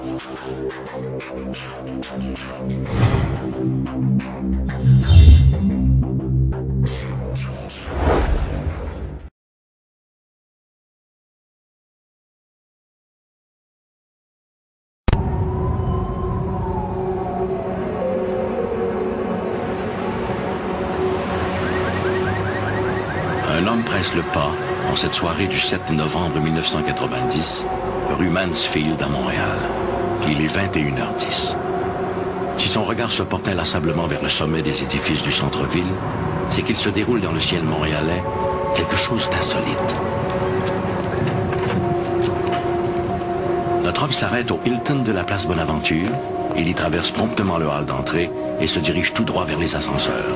Un homme presse le pas en cette soirée du 7 novembre 1990, rue Mansfield à Montréal. Il est 21h10. Si son regard se porte inlassablement vers le sommet des édifices du centre-ville, c'est qu'il se déroule dans le ciel montréalais quelque chose d'insolite. Notre homme s'arrête au Hilton de la place Bonaventure. Il y traverse promptement le hall d'entrée et se dirige tout droit vers les ascenseurs.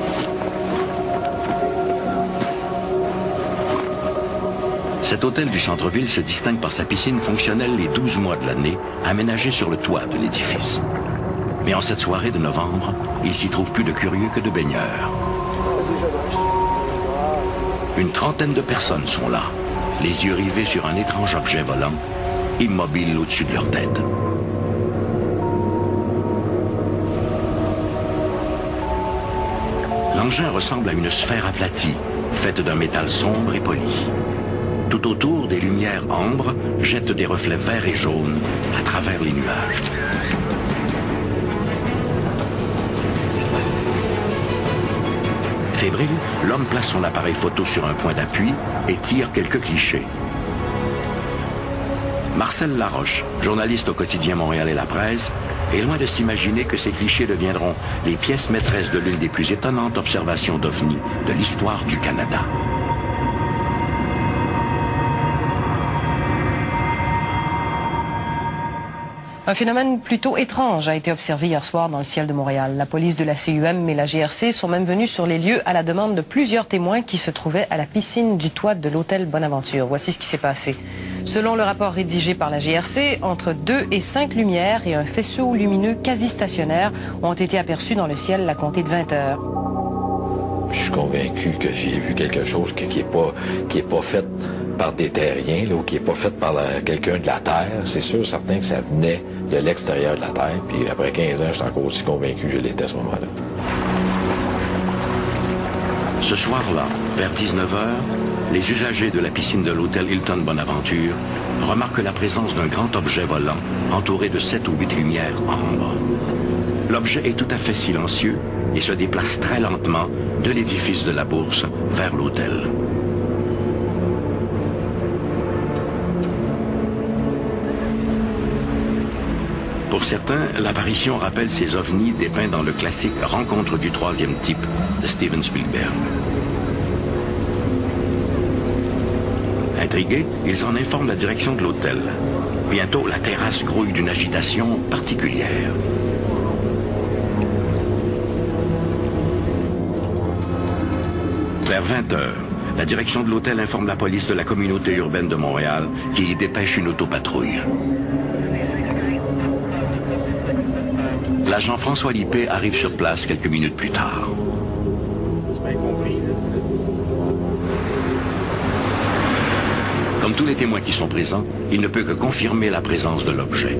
Cet hôtel du centre-ville se distingue par sa piscine fonctionnelle les 12 mois de l'année, aménagée sur le toit de l'édifice. Mais en cette soirée de novembre, il s'y trouve plus de curieux que de baigneurs. Une trentaine de personnes sont là, les yeux rivés sur un étrange objet volant, immobile au-dessus de leur tête. L'engin ressemble à une sphère aplatie, faite d'un métal sombre et poli. Tout autour, des lumières ambres jettent des reflets verts et jaunes à travers les nuages. Fébrile, l'homme place son appareil photo sur un point d'appui et tire quelques clichés. Marcel Laroche, journaliste au quotidien Montréal et La Presse, est loin de s'imaginer que ces clichés deviendront les pièces maîtresses de l'une des plus étonnantes observations d'OVNI de l'histoire du Canada. Un phénomène plutôt étrange a été observé hier soir dans le ciel de Montréal. La police de la CUM et la GRC sont même venus sur les lieux à la demande de plusieurs témoins qui se trouvaient à la piscine du toit de l'hôtel Bonaventure. Voici ce qui s'est passé. Selon le rapport rédigé par la GRC, entre 2 et 5 lumières et un faisceau lumineux quasi stationnaire ont été aperçus dans le ciel à compter de 20 heures. Je suis convaincu que j'ai vu quelque chose qui est pas fait par des terriens, là, ou qui est pas fait par quelqu'un de la Terre. C'est sûr, certain que ça venait de l'extérieur de la Terre. Puis après 15 ans, je suis encore aussi convaincu que je l'étais à ce moment-là. Ce soir-là, vers 19h, les usagers de la piscine de l'hôtel Hilton Bonaventure remarquent la présence d'un grand objet volant entouré de 7 ou 8 lumières ambre. L'objet est tout à fait silencieux et se déplace très lentement de l'édifice de la Bourse vers l'hôtel. Pour certains, l'apparition rappelle ces ovnis dépeints dans le classique Rencontre du troisième type de Steven Spielberg. Intrigués, ils en informent la direction de l'hôtel. Bientôt, la terrasse grouille d'une agitation particulière. Vers 20h, la direction de l'hôtel informe la police de la communauté urbaine de Montréal qui y dépêche une autopatrouille. L'agent François Lippé arrive sur place quelques minutes plus tard. Comme tous les témoins qui sont présents, il ne peut que confirmer la présence de l'objet.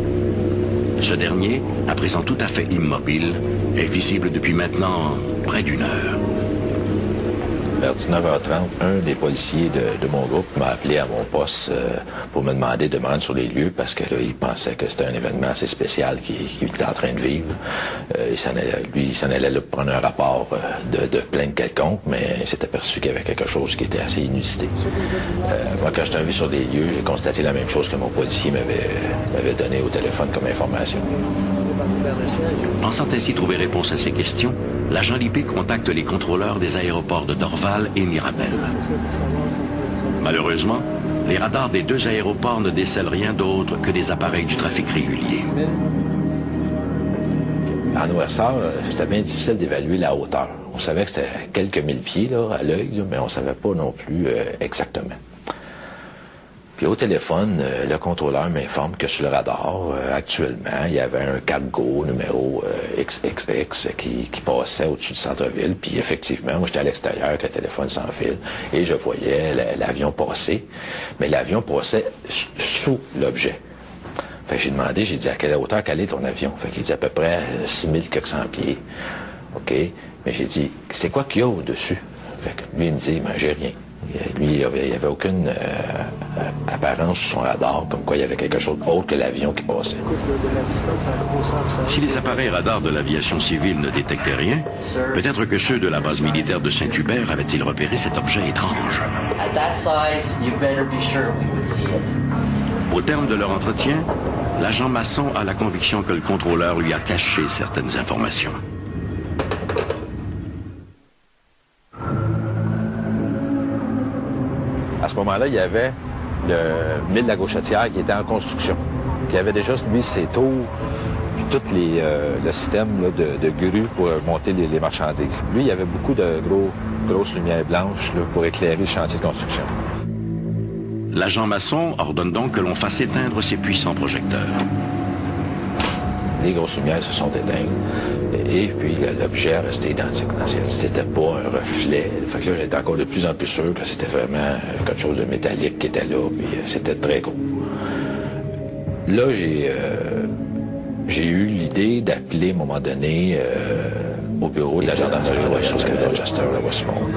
Ce dernier, à présent tout à fait immobile, est visible depuis maintenant près d'une heure. Vers 19h30, un des policiers de mon groupe m'a appelé à mon poste pour me demander de me rendre sur les lieux parce que là, il pensait que c'était un événement assez spécial qu'il était en train de vivre. Il s'en allait là, prendre un rapport de plainte quelconque, mais il s'est aperçu qu'il y avait quelque chose qui était assez inusité. Moi, quand je suis arrivé sur les lieux, j'ai constaté la même chose que mon policier m'avait donné au téléphone comme information. Pensant ainsi trouver réponse à ces questions, l'agent Lippé contacte les contrôleurs des aéroports de Dorval et Mirabel. Malheureusement, les radars des deux aéroports ne décèlent rien d'autre que des appareils du trafic régulier. En noirceur, c'était bien difficile d'évaluer la hauteur. On savait que c'était quelques mille pieds là, à l'œil, mais on ne savait pas non plus exactement. Puis au téléphone, le contrôleur m'informe que sur le radar, actuellement, il y avait un cargo numéro XXX qui passait au-dessus du centre-ville. Puis effectivement, moi j'étais à l'extérieur avec le téléphone sans fil et je voyais l'avion passer. Mais l'avion passait sous l'objet. Fait que j'ai demandé, j'ai dit, à quelle hauteur quel est ton avion? Fait qu'il dit à peu près 6400 pieds. OK. Mais j'ai dit, c'est quoi qu'il y a au-dessus? Fait que lui, il me dit, ben, j'ai rien. Lui, il n'y avait aucune apparence sur son radar, comme quoi il y avait quelque chose d'autre que l'avion qui passait. Si les appareils radars de l'aviation civile ne détectaient rien, peut-être que ceux de la base militaire de Saint-Hubert avaient-ils repéré cet objet étrange. Au terme de leur entretien, l'agent Masson a la conviction que le contrôleur lui a caché certaines informations. À ce moment-là, il y avait le mille de la Gauchetière qui était en construction, qui avait déjà, lui, ses tours, puis tout le système là, de grues pour monter les marchandises. Lui, il y avait beaucoup de grosses lumières blanches là, pour éclairer le chantier de construction. L'agent Masson ordonne donc que l'on fasse éteindre ces puissants projecteurs. Les grosses lumières se sont éteintes et puis l'objet est resté identique dans le ciel. C'était pas un reflet. Fait que là, j'étais encore de plus en plus sûr que c'était vraiment quelque chose de métallique qui était là, puis c'était très gros. Là, j'ai eu l'idée d'appeler à un moment donné au bureau de la gendarmerie de Rochester à Westmount.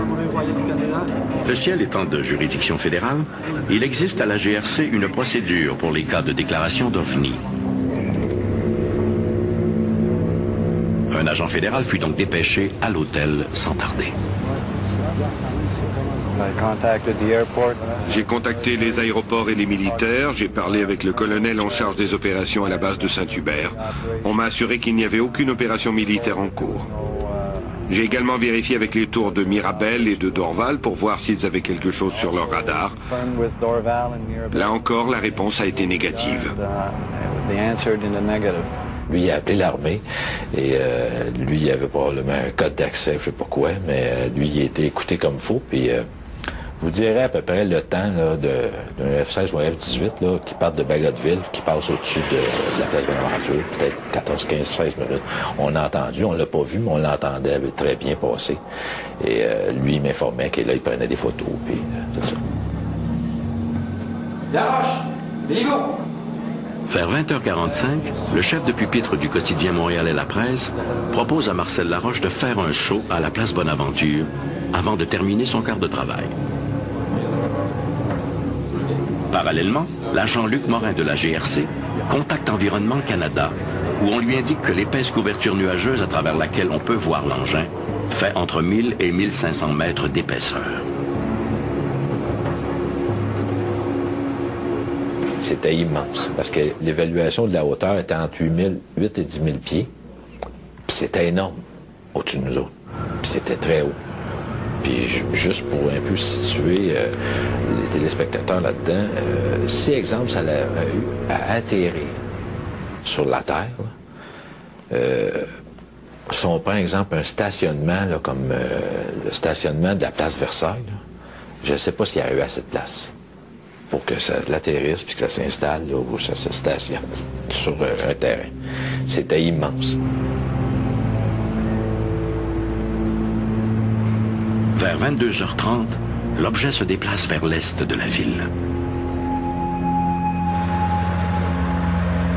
Le ciel étant de juridiction fédérale, il existe à la GRC une procédure pour les cas de déclaration d'OVNI. Un agent fédéral fut donc dépêché à l'hôtel sans tarder. J'ai contacté les aéroports et les militaires, j'ai parlé avec le colonel en charge des opérations à la base de Saint-Hubert. On m'a assuré qu'il n'y avait aucune opération militaire en cours. J'ai également vérifié avec les tours de Mirabel et de Dorval pour voir s'ils avaient quelque chose sur leur radar. Là encore, la réponse a été négative. Lui, il a appelé l'armée et lui, il avait probablement un code d'accès, je sais pas quoi, mais lui, il a été écouté comme faux. Puis, je vous dirais à peu près le temps d'un F-16 ou un F-18 là, qui part de Bagotville, qui passe au-dessus de la place Bonaventure, peut-être 14, 15, 16 minutes. On a entendu, on l'a pas vu, mais on l'entendait très bien passer. Et lui, il m'informait qu'il il prenait des photos, puis tout ça. Laroche, Béliveau! Vers 20h45, le chef de pupitre du quotidien Montréal et la Presse propose à Marcel Laroche de faire un saut à la place Bonaventure avant de terminer son quart de travail. Parallèlement, l'agent Luc Morin de la GRC contacte Environnement Canada où on lui indique que l'épaisse couverture nuageuse à travers laquelle on peut voir l'engin fait entre 1000 et 1500 mètres d'épaisseur. C'était immense, parce que l'évaluation de la hauteur était entre 8 et 10 000 pieds. Puis c'était énorme au-dessus de nous autres. Puis c'était très haut. Puis juste pour un peu situer les téléspectateurs là-dedans, si, exemple, ça aurait eu à atterrir sur la Terre, si on prend, exemple, un stationnement, là, comme le stationnement de la place Versailles, là, je ne sais pas s'il y a eu assez de place pour que ça l'atterrisse puis que ça s'installe là où ça se stationne sur un terrain. C'était immense. Vers 22h30, l'objet se déplace vers l'est de la ville.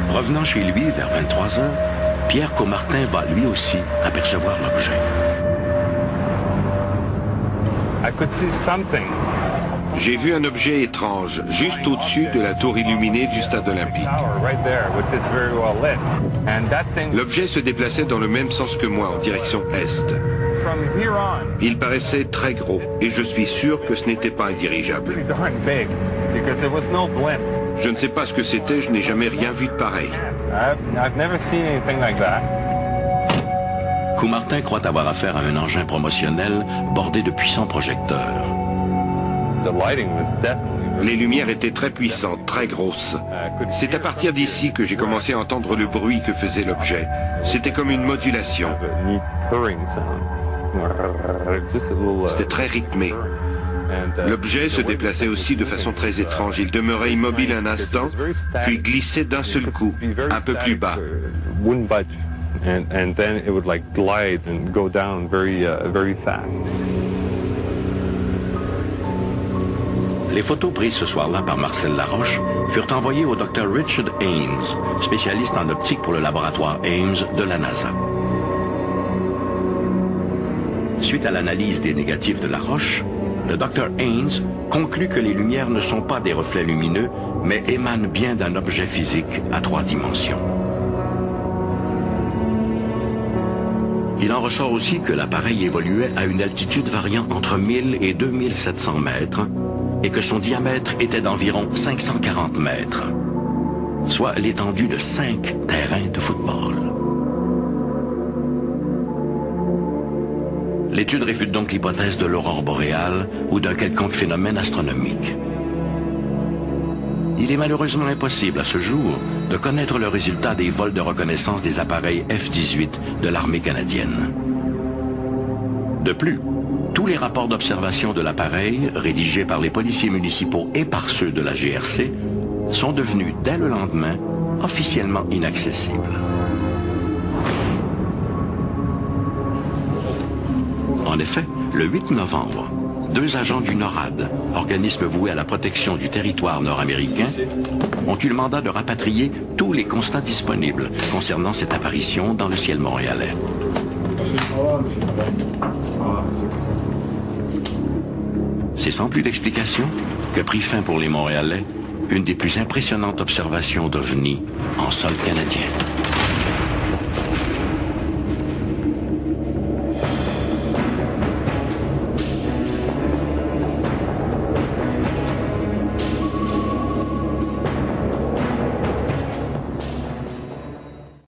Revenant chez lui vers 23h, Pierre Caumartin va lui aussi apercevoir l'objet. J'ai vu un objet étrange, juste au-dessus de la tour illuminée du stade olympique. L'objet se déplaçait dans le même sens que moi, en direction est. Il paraissait très gros, et je suis sûr que ce n'était pas un dirigeable. Je ne sais pas ce que c'était, je n'ai jamais rien vu de pareil. Caumartin croit avoir affaire à un engin promotionnel bordé de puissants projecteurs. Les lumières étaient très puissantes, très grosses. C'est à partir d'ici que j'ai commencé à entendre le bruit que faisait l'objet. C'était comme une modulation. C'était très rythmé. L'objet se déplaçait aussi de façon très étrange. Il demeurait immobile un instant, puis glissait d'un seul coup, un peu plus bas. Les photos prises ce soir-là par Marcel Laroche furent envoyées au Dr Richard Haynes, spécialiste en optique pour le laboratoire Ames de la NASA. Suite à l'analyse des négatifs de Laroche, le Dr Haynes conclut que les lumières ne sont pas des reflets lumineux, mais émanent bien d'un objet physique à 3 dimensions. Il en ressort aussi que l'appareil évoluait à une altitude variant entre 1000 et 2700 mètres et que son diamètre était d'environ 540 mètres, soit l'étendue de 5 terrains de football. L'étude réfute donc l'hypothèse de l'aurore boréale ou d'un quelconque phénomène astronomique. Il est malheureusement impossible à ce jour de connaître le résultat des vols de reconnaissance des appareils F-18 de l'armée canadienne. De plus, tous les rapports d'observation de l'appareil, rédigés par les policiers municipaux et par ceux de la GRC, sont devenus, dès le lendemain, officiellement inaccessibles. En effet, le 8 novembre, 2 agents du NORAD, organisme voué à la protection du territoire nord-américain, ont eu le mandat de rapatrier tous les constats disponibles concernant cette apparition dans le ciel montréalais. C'est sans plus d'explication que prit fin pour les Montréalais une des plus impressionnantes observations d'OVNI en sol canadien.